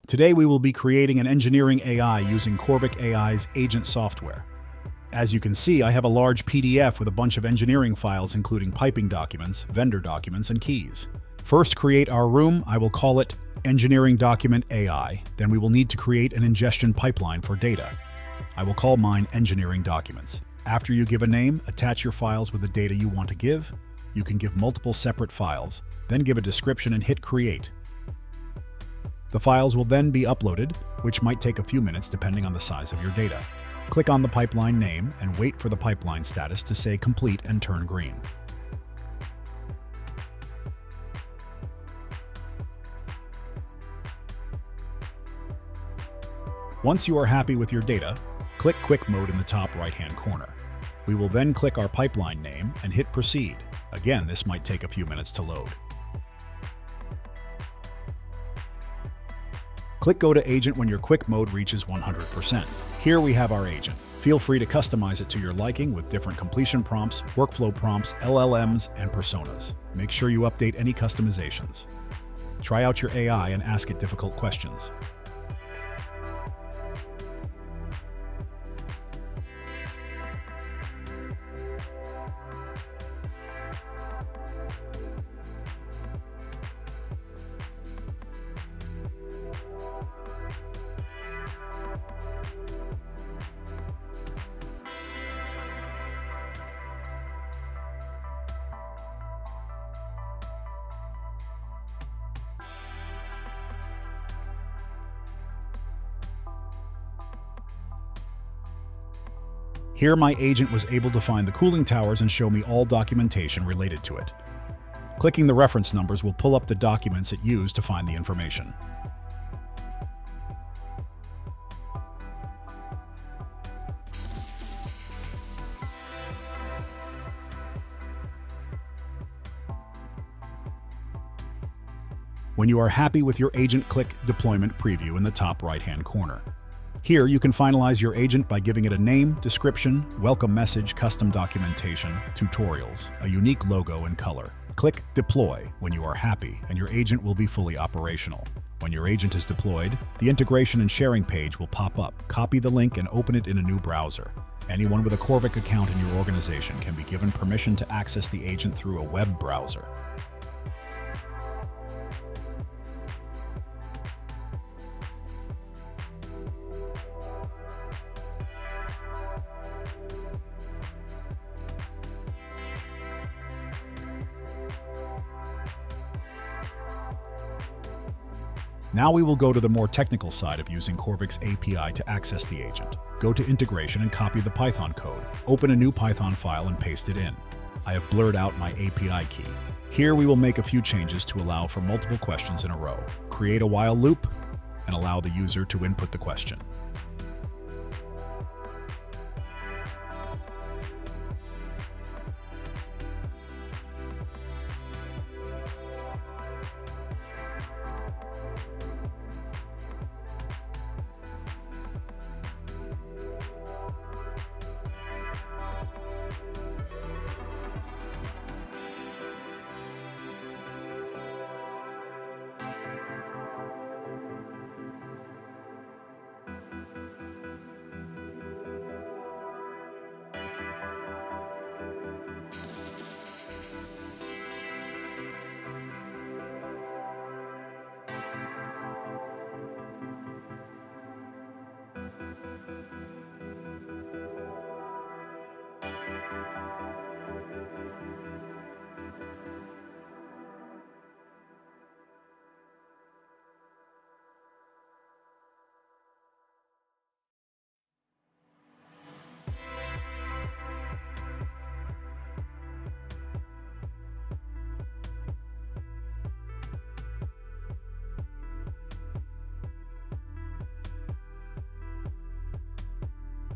Today we will be creating an engineering AI using Corvic AI's agent software. As you can see, I have a large PDF with a bunch of engineering files including piping documents, vendor documents, and keys. First, create our room. I will call it Engineering Document AI. Then we will need to create an ingestion pipeline for data. I will call mine Engineering Documents. After you give a name, attach your files with the data you want to give. You can give multiple separate files, then give a description and hit Create. The files will then be uploaded, which might take a few minutes depending on the size of your data. Click on the pipeline name and wait for the pipeline status to say complete and turn green. Once you are happy with your data, click Quick Mode in the top right-hand corner. We will then click our pipeline name and hit Proceed. Again, this might take a few minutes to load. Click Go to Agent when your Quick Mode reaches 100%. Here we have our agent. Feel free to customize it to your liking with different completion prompts, workflow prompts, LLMs, and personas. Make sure you update any customizations. Try out your AI and ask it difficult questions. Here my agent was able to find the cooling towers and show me all documentation related to it. Clicking the reference numbers will pull up the documents it used to find the information. When you are happy with your agent, click Deployment Preview in the top right-hand corner. Here, you can finalize your agent by giving it a name, description, welcome message, custom documentation, tutorials, a unique logo and color. Click Deploy when you are happy, and your agent will be fully operational. When your agent is deployed, the integration and sharing page will pop up. Copy the link and open it in a new browser. Anyone with a Corvic account in your organization can be given permission to access the agent through a web browser. Now we will go to the more technical side of using Corvic's API to access the agent. Go to Integration and copy the Python code. Open a new Python file and paste it in. I have blurred out my API key. Here we will make a few changes to allow for multiple questions in a row. Create a while loop and allow the user to input the question.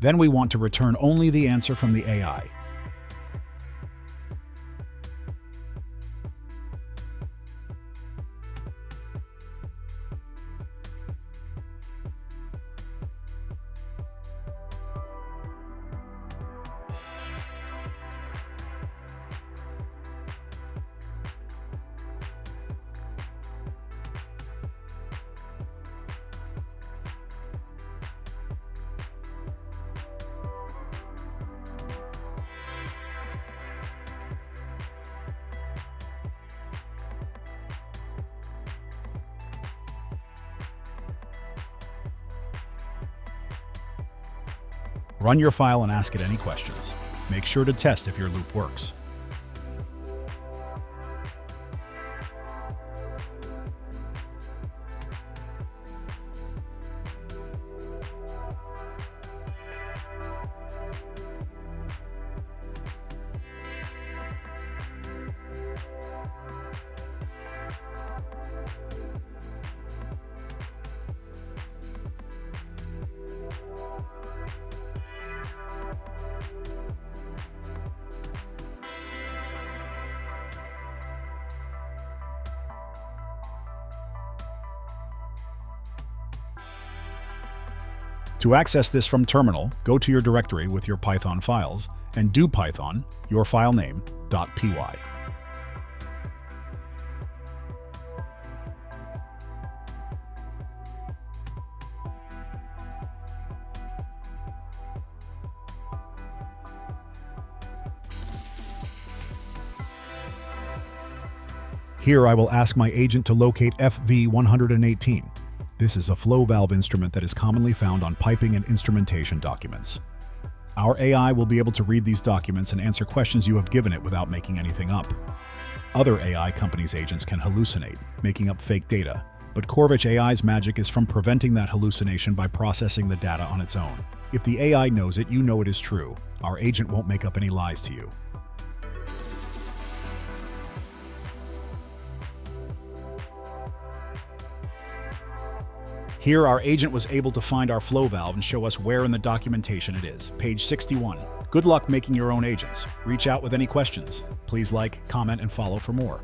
Then we want to return only the answer from the AI. Run your file and ask it any questions. Make sure to test if your loop works. To access this from terminal, go to your directory with your Python files and do Python, your file name, .py. Here I will ask my agent to locate FV118. This is a flow valve instrument that is commonly found on piping and instrumentation documents. Our AI will be able to read these documents and answer questions you have given it without making anything up. Other AI companies' agents can hallucinate, making up fake data, but Corvic AI's magic is from preventing that hallucination by processing the data on its own. If the AI knows it, you know it is true. Our agent won't make up any lies to you. Here, our agent was able to find our flow valve and show us where in the documentation it is, page 61. Good luck making your own agents. Reach out with any questions. Please like, comment, and follow for more.